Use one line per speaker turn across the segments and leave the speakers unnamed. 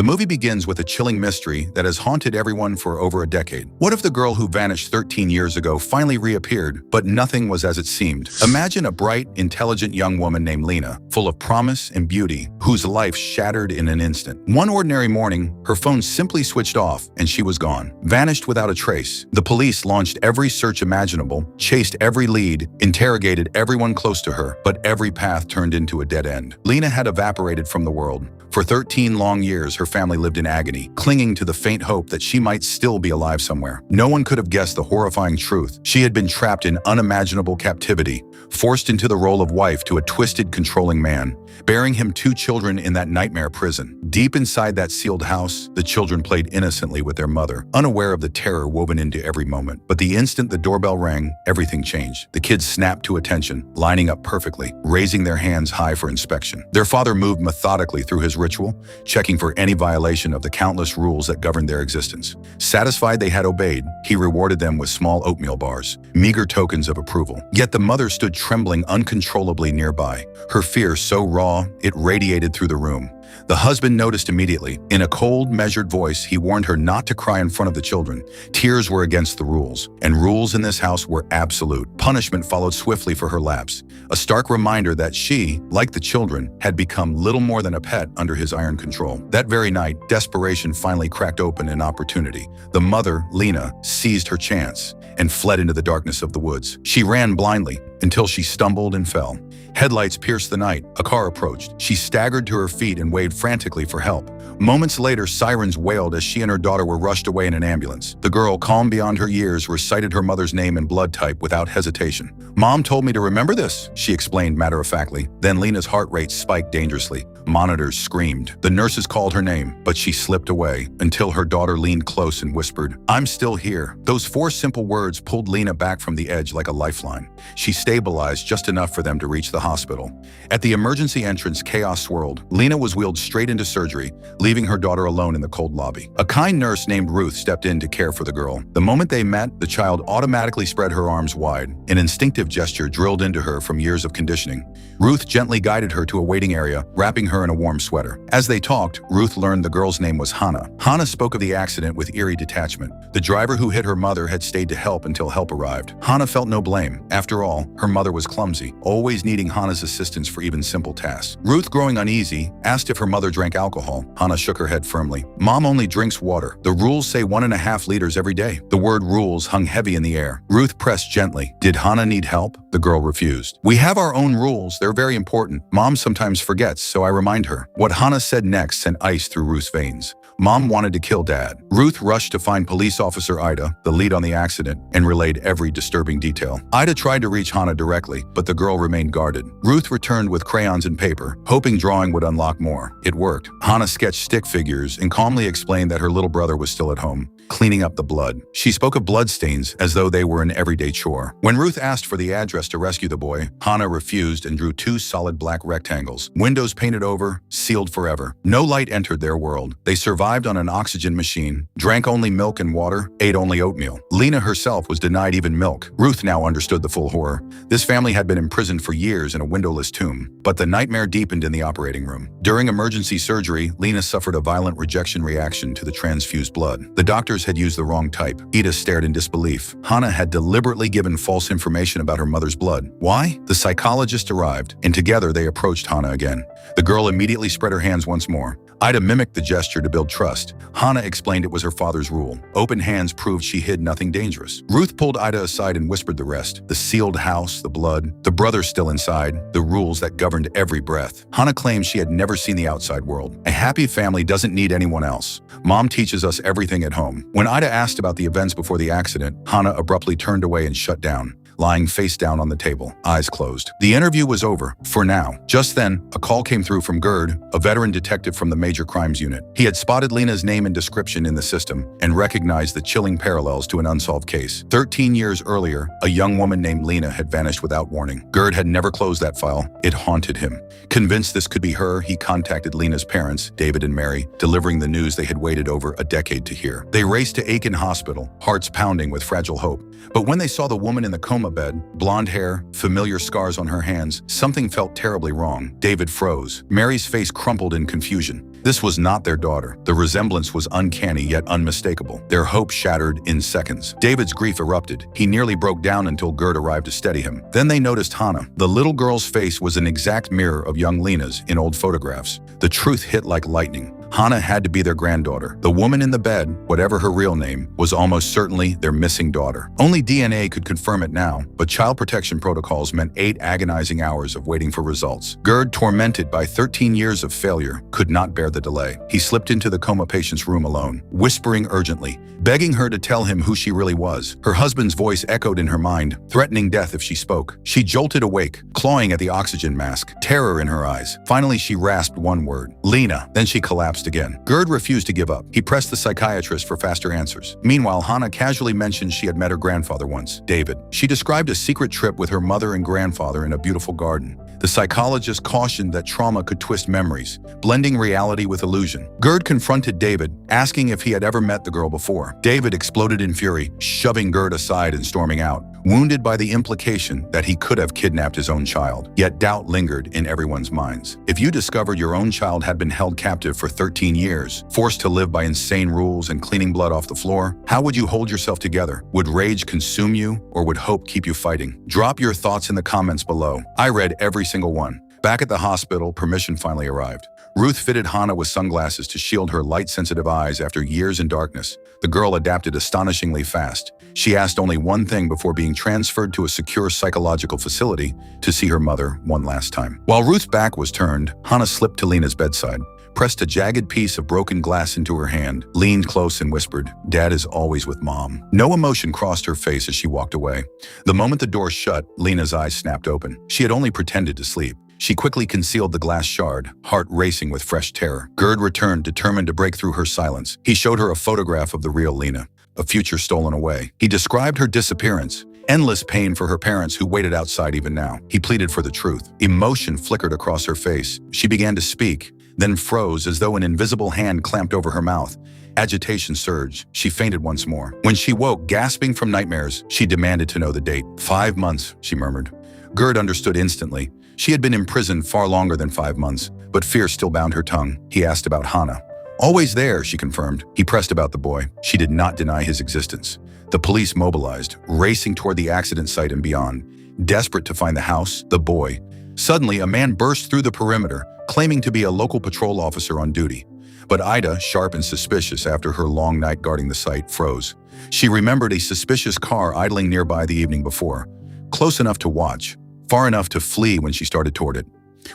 The movie begins with a chilling mystery that has haunted everyone for over a decade. What if the girl who vanished 13 years ago finally reappeared, but nothing was as it seemed? Imagine a bright, intelligent young woman named Lena, full of promise and beauty, whose life shattered in an instant. One ordinary morning, her phone simply switched off and she was gone, vanished without a trace. The police launched every search imaginable, chased every lead, interrogated everyone close to her, but every path turned into a dead end. Lena had evaporated from the world. For 13 long years, her family lived in agony, clinging to the faint hope that she might still be alive somewhere. No one could have guessed the horrifying truth. She had been trapped in unimaginable captivity, forced into the role of wife to a twisted, controlling man, bearing him 2 children in that nightmare prison. Deep inside that sealed house, the children played innocently with their mother, unaware of the terror woven into every moment. But the instant the doorbell rang, everything changed. The kids snapped to attention, lining up perfectly, raising their hands high for inspection. Their father moved methodically through his ritual, checking for any violation of the countless rules that governed their existence. Satisfied they had obeyed, he rewarded them with small oatmeal bars, meager tokens of approval. Yet the mother stood trembling uncontrollably nearby, her fear so raw it radiated through the room. The husband noticed immediately. In a cold, measured voice, he warned her not to cry in front of the children. Tears were against the rules, and rules in this house were absolute. Punishment followed swiftly for her lapse, a stark reminder that she, like the children, had become little more than a pet under his iron control. That very night, desperation finally cracked open an opportunity. The mother, Lena, seized her chance and fled into the darkness of the woods. She ran blindly until she stumbled and fell. Headlights pierced the night. A car approached. She staggered to her feet and waved frantically for help. Moments later, sirens wailed as she and her daughter were rushed away in an ambulance. The girl, calm beyond her years, recited her mother's name and blood type without hesitation. "Mom told me to remember this," she explained matter-of-factly. Then Lena's heart rate spiked dangerously. Monitors screamed. The nurses called her name, but she slipped away until her daughter leaned close and whispered, "I'm still here." Those 4 simple words pulled Lena back from the edge like a lifeline. She stabilized just enough for them to reach the hospital. At the emergency entrance, chaos swirled. Lena was wheeled straight into surgery, leaving her daughter alone in the cold lobby. A kind nurse named Ruth stepped in to care for the girl. The moment they met, the child automatically spread her arms wide, an instinctive gesture drilled into her from years of conditioning. Ruth gently guided her to a waiting area, wrapping her in a warm sweater. As they talked, Ruth learned the girl's name was Hannah. Hannah spoke of the accident with eerie detachment. The driver who hit her mother had stayed to help until help arrived. Hannah felt no blame. After all, her mother was clumsy, always needing Hannah's assistance for even simple tasks. Ruth, growing uneasy, asked if her mother drank alcohol. Hannah shook her head firmly. "Mom only drinks water. The rules say 1.5 liters every day." The word rules hung heavy in the air. Ruth pressed gently. Did Hannah need help? The girl refused. "We have our own rules. They're very important. Mom sometimes forgets, so I remind her." What Hannah said next sent ice through Ruth's veins. Mom wanted to kill Dad. Ruth rushed to find police officer Ida, the lead on the accident, and relayed every disturbing detail. Ida tried to reach Hannah directly, but the girl remained guarded. Ruth returned with crayons and paper, hoping drawing would unlock more. It worked. Hannah sketched stick figures and calmly explained that her little brother was still at home, cleaning up the blood. She spoke of bloodstains as though they were an everyday chore. When Ruth asked for the address to rescue the boy, Hannah refused and drew 2 solid black rectangles, windows painted over, sealed forever. No light entered their world. They survived on an oxygen machine, drank only milk and water, ate only oatmeal. Lena herself was denied even milk. Ruth now understood the full horror. This family had been imprisoned for years in a windowless tomb, but the nightmare deepened in the operating room. During emergency surgery, Lena suffered a violent rejection reaction to the transfused blood. The doctors had used the wrong type. Ida stared in disbelief. Hannah had deliberately given false information about her mother's blood. Why? The psychologist arrived, and together they approached Hannah again. The girl immediately spread her hands once more. Ida mimicked the gesture to build trust. Hannah explained it was her father's rule. Open hands proved she hid nothing dangerous. Ruth pulled Ida aside and whispered the rest. The sealed house, the blood, the brother still inside, the rules that governed every breath. Hannah claimed she had never seen the outside world. A happy family doesn't need anyone else. Mom teaches us everything at home. When Ida asked about the events before the accident, Hannah abruptly turned away and shut down, lying face down on the table, eyes closed. The interview was over, for now. Just then, a call came through from Gerd, a veteran detective from the Major Crimes Unit. He had spotted Lena's name and description in the system and recognized the chilling parallels to an unsolved case. 13 years earlier, a young woman named Lena had vanished without warning. Gerd had never closed that file. It haunted him. Convinced this could be her, he contacted Lena's parents, David and Mary, delivering the news they had waited over a decade to hear. They raced to Aiken Hospital, hearts pounding with fragile hope. But when they saw the woman in the coma bed, blonde hair, familiar scars on her hands, something felt terribly wrong. David froze. Mary's face crumpled in confusion. This was not their daughter. The resemblance was uncanny yet unmistakable. Their hope shattered in seconds. David's grief erupted. He nearly broke down until Gerd arrived to steady him. Then they noticed Hannah. The little girl's face was an exact mirror of young Lena's in old photographs. The truth hit like lightning. Hannah had to be their granddaughter. The woman in the bed, whatever her real name, was almost certainly their missing daughter. Only DNA could confirm it now, but child protection protocols meant 8 agonizing hours of waiting for results. Gerd, tormented by 13 years of failure, could not bear the delay. He slipped into the coma patient's room alone, whispering urgently, begging her to tell him who she really was. Her husband's voice echoed in her mind, threatening death if she spoke. She jolted awake, clawing at the oxygen mask, terror in her eyes. Finally, she rasped one word, Lena. Then she collapsed again. Gerd refused to give up. He pressed the psychiatrist for faster answers. Meanwhile, Hannah casually mentioned she had met her grandfather once, David. She described a secret trip with her mother and grandfather in a beautiful garden. The psychologist cautioned that trauma could twist memories, blending reality with illusion. Gerd confronted David, asking if he had ever met the girl before. David exploded in fury, shoving Gerd aside and storming out, wounded by the implication that he could have kidnapped his own child. Yet doubt lingered in everyone's minds. If you discovered your own child had been held captive for 13 years, forced to live by insane rules and cleaning blood off the floor, how would you hold yourself together? Would rage consume you, or would hope keep you fighting? Drop your thoughts in the comments below. I read every single one. Back at the hospital, permission finally arrived. Ruth fitted Hannah with sunglasses to shield her light-sensitive eyes after years in darkness. The girl adapted astonishingly fast. She asked only one thing before being transferred to a secure psychological facility to see her mother one last time. While Ruth's back was turned, Hannah slipped to Lena's bedside, pressed a jagged piece of broken glass into her hand, leaned close and whispered, "Dad is always with Mom." No emotion crossed her face as she walked away. The moment the door shut, Lena's eyes snapped open. She had only pretended to sleep. She quickly concealed the glass shard, heart racing with fresh terror. Gerd returned, determined to break through her silence. He showed her a photograph of the real Lena, a future stolen away. He described her disappearance, endless pain for her parents who waited outside even now. He pleaded for the truth. Emotion flickered across her face. She began to speak, then froze as though an invisible hand clamped over her mouth. Agitation surged. She fainted once more. When she woke, gasping from nightmares, she demanded to know the date. 5 months, she murmured. Gerd understood instantly. She had been imprisoned far longer than 5 months, but fear still bound her tongue. He asked about Hannah. Always there, she confirmed. He pressed about the boy. She did not deny his existence. The police mobilized, racing toward the accident site and beyond, desperate to find the house, the boy. Suddenly, a man burst through the perimeter, claiming to be a local patrol officer on duty. But Ida, sharp and suspicious after her long night guarding the site, froze. She remembered a suspicious car idling nearby the evening before, close enough to watch, far enough to flee when she started toward it.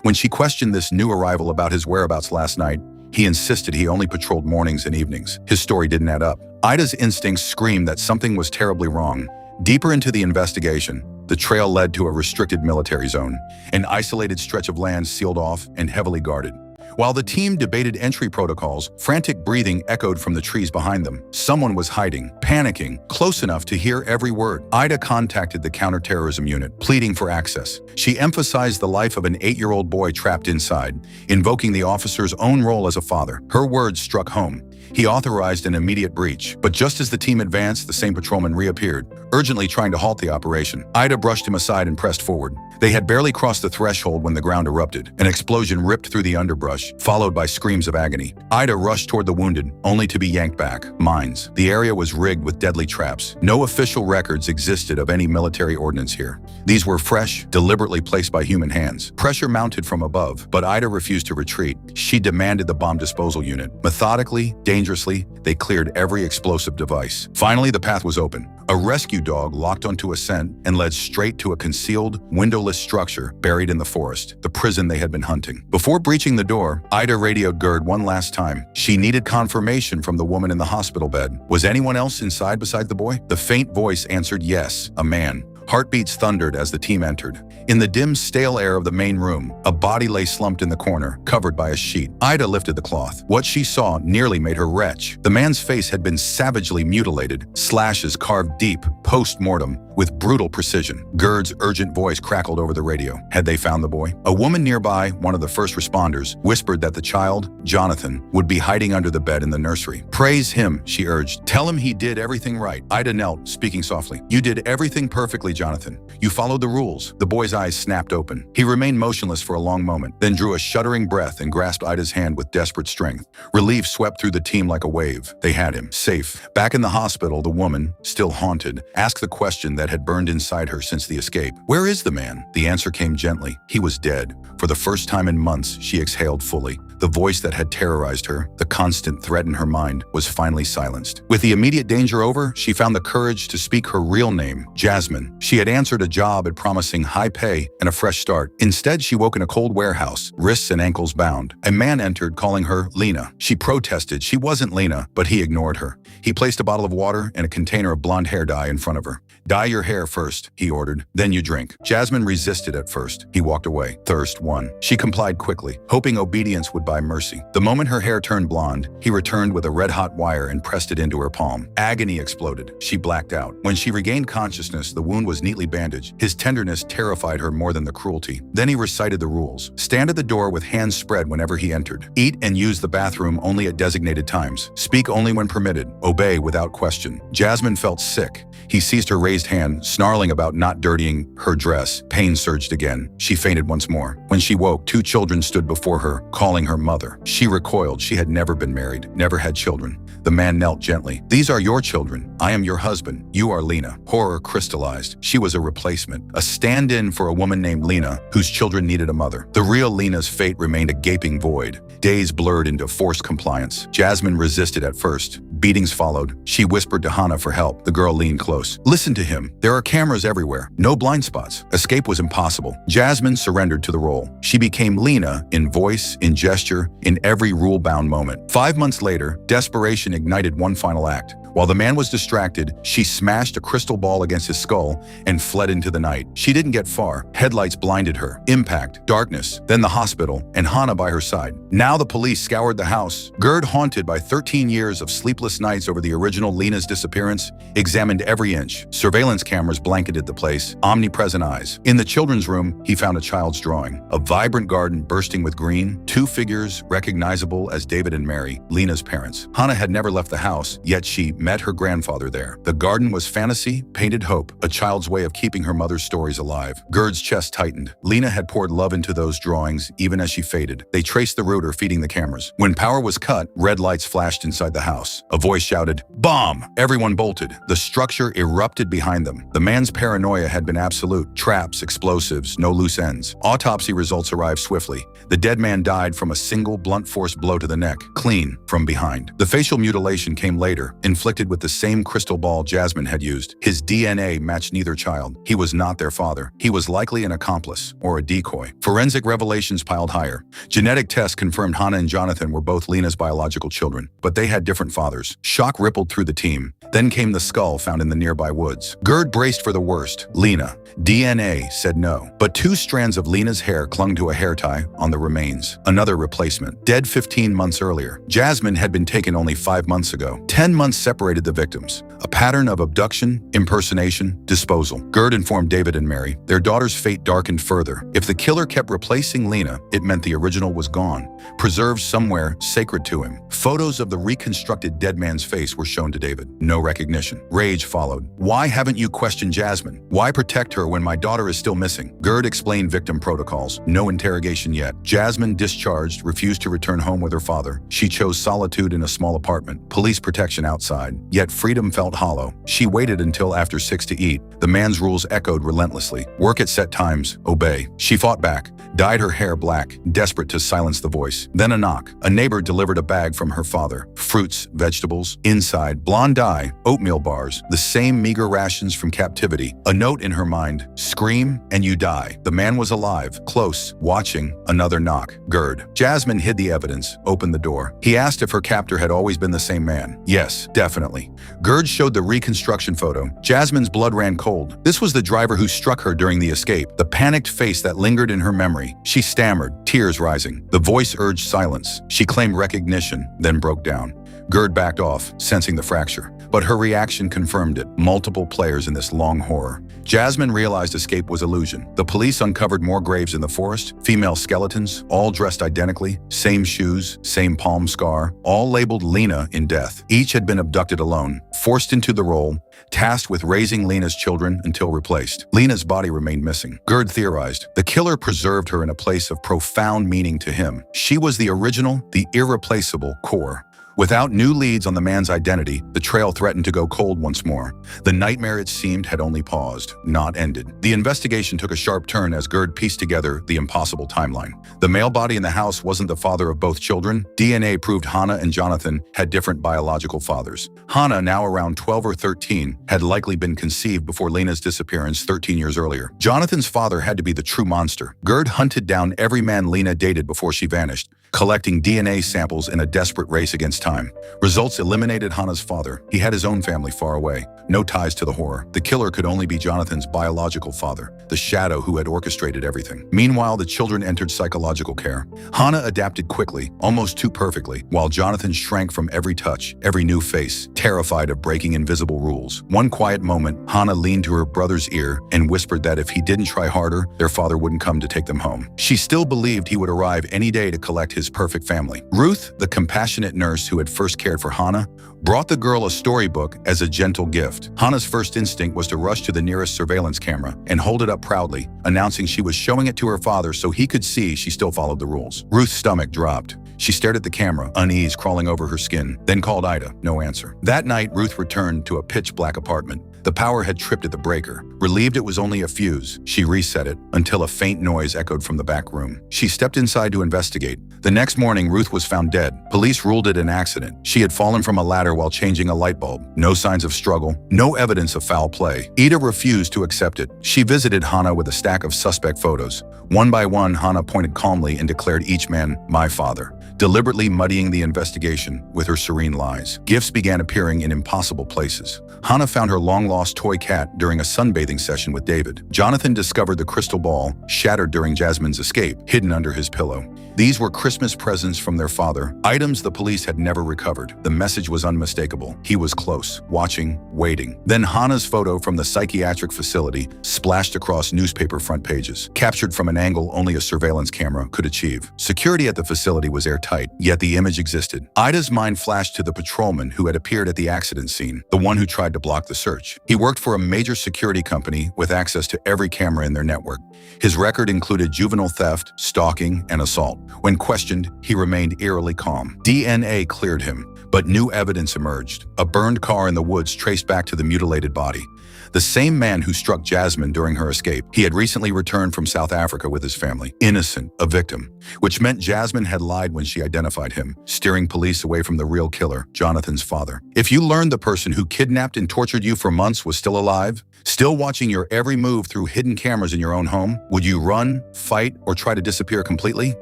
When she questioned this new arrival about his whereabouts last night, he insisted he only patrolled mornings and evenings. His story didn't add up. Ida's instincts screamed that something was terribly wrong. Deeper into the investigation, the trail led to a restricted military zone, an isolated stretch of land sealed off and heavily guarded. While the team debated entry protocols, frantic breathing echoed from the trees behind them. Someone was hiding, panicking, close enough to hear every word. Ida contacted the counterterrorism unit, pleading for access. She emphasized the life of an 8-year-old boy trapped inside, invoking the officer's own role as a father. Her words struck home. He authorized an immediate breach, but just as the team advanced, the same patrolman reappeared, urgently trying to halt the operation. Ida brushed him aside and pressed forward. They had barely crossed the threshold when the ground erupted. An explosion ripped through the underbrush, followed by screams of agony. Ida rushed toward the wounded, only to be yanked back. Mines. The area was rigged with deadly traps. No official records existed of any military ordnance here. These were fresh, deliberately placed by human hands. Pressure mounted from above, but Ida refused to retreat. She demanded the bomb disposal unit. Methodically, dangerously, they cleared every explosive device. Finally, the path was open. A rescue dog locked onto a scent and led straight to a concealed, windowless structure buried in the forest, the prison they had been hunting. Before breaching the door, Ida radioed Gerd one last time. She needed confirmation from the woman in the hospital bed. Was anyone else inside besides the boy? The faint voice answered yes, a man. Heartbeats thundered as the team entered. In the dim, stale air of the main room, a body lay slumped in the corner, covered by a sheet. Ida lifted the cloth. What she saw nearly made her retch. The man's face had been savagely mutilated, slashes carved deep, post-mortem, with brutal precision. Gerd's urgent voice crackled over the radio. Had they found the boy? A woman nearby, one of the first responders, whispered that the child, Jonathan, would be hiding under the bed in the nursery. Praise him, she urged. Tell him he did everything right. Ida knelt, speaking softly. You did everything perfectly, Jonathan. You followed the rules. The boy's eyes snapped open. He remained motionless for a long moment, then drew a shuddering breath and grasped Ida's hand with desperate strength. Relief swept through the team like a wave. They had him, safe. Back in the hospital, the woman, still haunted, asked the question that had burned inside her since the escape. Where is the man? The answer came gently. He was dead. For the first time in months, she exhaled fully. The voice that had terrorized her, the constant threat in her mind, was finally silenced. With the immediate danger over, she found the courage to speak her real name, Jasmine. She had answered a job at promising high pay and a fresh start. Instead, she woke in a cold warehouse, wrists and ankles bound. A man entered, calling her Lena. She protested. She wasn't Lena, but he ignored her. He placed a bottle of water and a container of blonde hair dye in front of her. "Dye your hair first," he ordered. "Then you drink." Jasmine resisted at first. He walked away. Thirst won. She complied quickly, hoping obedience would buy mercy. The moment her hair turned blonde, he returned with a red-hot wire and pressed it into her palm. Agony exploded. She blacked out. When she regained consciousness, the wound was neatly bandaged. His tenderness terrified her more than the cruelty. Then he recited the rules. Stand at the door with hands spread whenever he entered. Eat and use the bathroom only at designated times. Speak only when permitted. Obey without question. Jasmine felt sick. He seized her raised hand, snarling about not dirtying her dress. Pain surged again. She fainted once more. When she woke, 2 children stood before her, calling her mother. She recoiled. She had never been married, never had children. The man knelt gently. "These are your children. I am your husband. You are Lena." Horror crystallized. She was a replacement, a stand-in for a woman named Lena, whose children needed a mother. The real Lena's fate remained a gaping void. Days blurred into forced compliance. Jasmine resisted at first. Beatings followed. She whispered to Hannah for help. The girl leaned close. "Listen to him. There are cameras everywhere. No blind spots." Escape was impossible. Jasmine surrendered to the role. She became Lena in voice, in gesture, in every rule-bound moment. 5 months later, desperation ignited one final act. While the man was distracted, she smashed a crystal ball against his skull and fled into the night. She didn't get far. Headlights blinded her. Impact, darkness, then the hospital, and Hannah by her side. Now the police scoured the house. Gerd, haunted by 13 years of sleepless nights over the original Lena's disappearance, examined every inch. Surveillance cameras blanketed the place, omnipresent eyes. In the children's room, he found a child's drawing. A vibrant garden bursting with green, 2 figures recognizable as David and Mary, Lena's parents. Hannah had never left the house, yet she met her grandfather there. The garden was fantasy, painted hope, a child's way of keeping her mother's stories alive. Gerd's chest tightened. Lena had poured love into those drawings, even as she faded. They traced the router feeding the cameras. When power was cut, red lights flashed inside the house. A voice shouted, "Bomb!" Everyone bolted. The structure erupted behind them. The man's paranoia had been absolute. Traps, explosives, no loose ends. Autopsy results arrived swiftly. The dead man died from a single blunt force blow to the neck, clean from behind. The facial mutilation came later, inflicted with the same crystal ball Jasmine had used. His DNA matched neither child. He was not their father. He was likely an accomplice or a decoy. Forensic revelations piled higher. Genetic tests confirmed Hannah and Jonathan were both Lena's biological children, but they had different fathers. Shock rippled through the team. Then came the skull found in the nearby woods. Gerd braced for the worst. Lena. DNA said no. But 2 strands of Lena's hair clung to a hair tie on the remains. Another replacement. Dead 15 months earlier. Jasmine had been taken only 5 months ago. 10 months separated the victims. A pattern of abduction, impersonation, disposal. Gerd informed David and Mary. Their daughter's fate darkened further. If the killer kept replacing Lena, it meant the original was gone, preserved somewhere sacred to him. Photos of the reconstructed dead man's face were shown to David. No recognition. Rage followed. "Why haven't you questioned Jasmine? Why protect her when my daughter is still missing?" Gerd explained victim protocols. No interrogation yet. Jasmine, discharged, refused to return home with her father. She chose solitude in a small apartment. Police protection outside. Yet freedom felt hollow. She waited until after 6 to eat. The man's rules echoed relentlessly. Work at set times. Obey. She fought back, dyed her hair black, desperate to silence the voice. Then a knock. A neighbor delivered a bag from her father. Fruits, vegetables. Inside, blonde dye, oatmeal bars, the same meager rations from Captivity. A note in her mind. Scream and you die. The man was alive, close, watching. Another knock. Gerd. Jasmine hid the evidence, opened the door. He asked if her captor had always been the same man. Yes, definitely. Gerd showed the reconstruction photo. Jasmine's blood ran cold. This was the driver who struck her during the escape. The panicked face that lingered in her memory. She stammered, tears rising. The voice urged silence. She claimed recognition, then broke down. Gerd backed off, sensing the fracture. But her reaction confirmed it. Multiple players in this long horror. Jasmine realized escape was illusion. The police uncovered more graves in the forest, female skeletons, all dressed identically, same shoes, same palm scar, all labeled Lena in death. Each had been abducted alone, forced into the role, tasked with raising Lena's children until replaced. Lena's body remained missing. Gerd theorized, the killer preserved her in a place of profound meaning to him. She was the original, the irreplaceable core. Without new leads on the man's identity, the trail threatened to go cold once more. The nightmare, it seemed, had only paused, not ended. The investigation took a sharp turn as Gerd pieced together the impossible timeline. The male body in the house wasn't the father of both children. DNA proved Hannah and Jonathan had different biological fathers. Hannah, now around 12 or 13, had likely been conceived before Lena's disappearance 13 years earlier. Jonathan's father had to be the true monster. Gerd hunted down every man Lena dated before she vanished, collecting DNA samples in a desperate race against time. Results eliminated Hannah's father. He had his own family far away, no ties to the horror. The killer could only be Jonathan's biological father, the shadow who had orchestrated everything. Meanwhile, the children entered psychological care. Hannah adapted quickly, almost too perfectly, while Jonathan shrank from every touch, every new face, terrified of breaking invisible rules. One quiet moment, Hannah leaned to her brother's ear and whispered that if he didn't try harder, their father wouldn't come to take them home. She still believed he would arrive any day to collect his perfect family. Ruth, the compassionate nurse who had first cared for Hannah, brought the girl a storybook as a gentle gift. Hannah's first instinct was to rush to the nearest surveillance camera and hold it up proudly, announcing she was showing it to her father so he could see she still followed the rules. Ruth's stomach dropped. She stared at the camera, unease crawling over her skin, then called Ida. No answer. That night, Ruth returned to a pitch-black apartment. The power had tripped at the breaker. Relieved it was only a fuse, she reset it until a faint noise echoed from the back room. She stepped inside to investigate. The next morning, Ruth was found dead. Police ruled it an accident. She had fallen from a ladder while changing a light bulb. No signs of struggle, no evidence of foul play. Ida refused to accept it. She visited Hannah with a stack of suspect photos. One by one, Hannah pointed calmly and declared each man, "My father," deliberately muddying the investigation with her serene lies. Gifts began appearing in impossible places. Hannah found her long-lost toy cat during a sunbathing session with David. Jonathan discovered the crystal ball, shattered during Jasmine's escape, hidden under his pillow. These were Christmas presents from their father, items the police had never recovered. The message was unmistakable. He was close, watching, waiting. Then Hannah's photo from the psychiatric facility splashed across newspaper front pages, captured from an angle only a surveillance camera could achieve. Security at the facility was airtight, yet the image existed. Ida's mind flashed to the patrolman who had appeared at the accident scene, the one who tried to block the search. He worked for a major security company with access to every camera in their network. His record included juvenile theft, stalking, and assault. When questioned, he remained eerily calm. DNA cleared him, but new evidence emerged. A burned car in the woods traced back to the mutilated body. The same man who struck Jasmine during her escape. He had recently returned from South Africa with his family. Innocent, a victim, which meant Jasmine had lied when she identified him, steering police away from the real killer, Jonathan's father. If you learned the person who kidnapped and tortured you for months was still alive, still watching your every move through hidden cameras in your own home, would you run, fight, or try to disappear completely?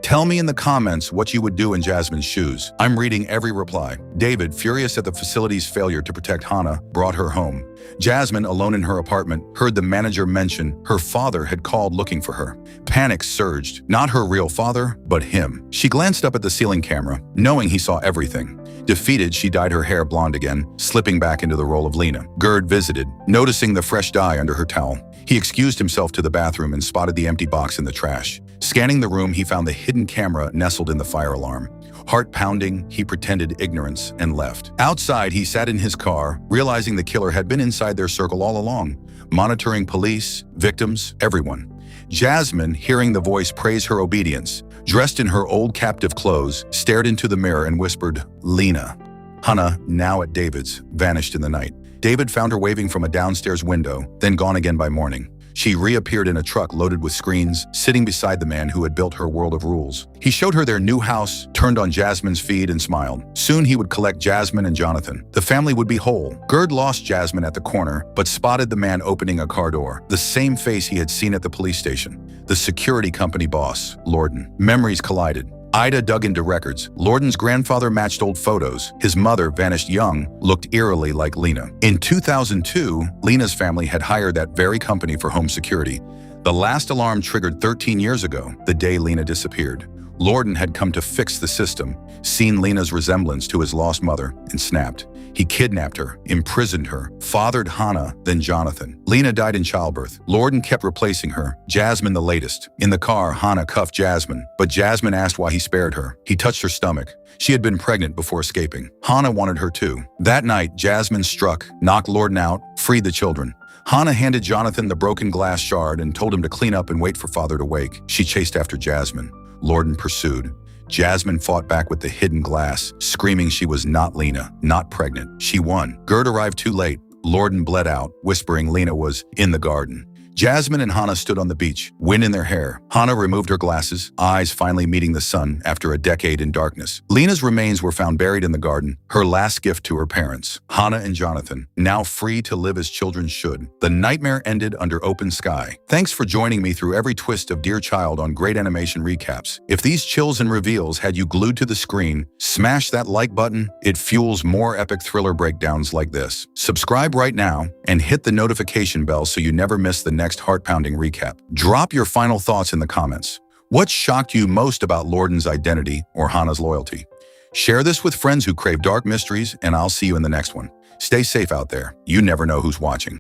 Tell me in the comments what you would do in Jasmine's shoes. I'm reading every reply. David, furious at the facility's failure to protect Hannah, brought her home. Jasmine, alone in her apartment, heard the manager mention her father had called looking for her. Panic surged. Not her real father, but him. She glanced up at the ceiling camera, knowing he saw everything. Defeated, she dyed her hair blonde again, slipping back into the role of Lena. Gerd visited, noticing the fresh dye under her towel. He excused himself to the bathroom and spotted the empty box in the trash. Scanning the room, he found the hidden camera nestled in the fire alarm. Heart pounding, he pretended ignorance and left. Outside, he sat in his car, realizing the killer had been inside their circle all along, monitoring police, victims, everyone. Jasmine, hearing the voice praise her obedience, dressed in her old captive clothes, stared into the mirror and whispered, "Lena." Hannah, now at David's, vanished in the night. David found her waving from a downstairs window, then gone again by morning. She reappeared in a truck loaded with screens, sitting beside the man who had built her world of rules. He showed her their new house, turned on Jasmine's feed, and smiled. Soon he would collect Jasmine and Jonathan. The family would be whole. Gerd lost Jasmine at the corner, but spotted the man opening a car door, the same face he had seen at the police station. The security company boss, Lorden. Memories collided. Ida dug into records. Lorden's grandfather matched old photos. His mother, vanished young, looked eerily like Lena. In 2002, Lena's family had hired that very company for home security. The last alarm triggered 13 years ago, the day Lena disappeared. Lorden had come to fix the system, seen Lena's resemblance to his lost mother, and snapped. He kidnapped her, imprisoned her, fathered Hannah, then Jonathan. Lena died in childbirth. Lorden kept replacing her, Jasmine the latest. In the car, Hannah cuffed Jasmine, but Jasmine asked why he spared her. He touched her stomach. She had been pregnant before escaping. Hannah wanted her too. That night, Jasmine struck, knocked Lorden out, freed the children. Hannah handed Jonathan the broken glass shard and told him to clean up and wait for father to wake. She chased after Jasmine. Lorden pursued. Jasmine fought back with the hidden glass, screaming she was not Lena, not pregnant. She won. Gerd arrived too late. Lorden bled out, whispering Lena was in the garden. Jasmine and Hannah stood on the beach, wind in their hair. Hannah removed her glasses, eyes finally meeting the sun after a decade in darkness. Lena's remains were found buried in the garden, her last gift to her parents. Hannah and Jonathan, now free to live as children should. The nightmare ended under open sky. Thanks for joining me through every twist of Dear Child on Great Animation Recaps. If these chills and reveals had you glued to the screen, smash that like button. It fuels more epic thriller breakdowns like this. Subscribe right now and hit the notification bell so you never miss the next heart-pounding recap. Drop your final thoughts in the comments. What shocked you most about Lorden's identity or Hannah's loyalty? Share this with friends who crave dark mysteries, and I'll see you in the next one. Stay safe out there. You never know who's watching.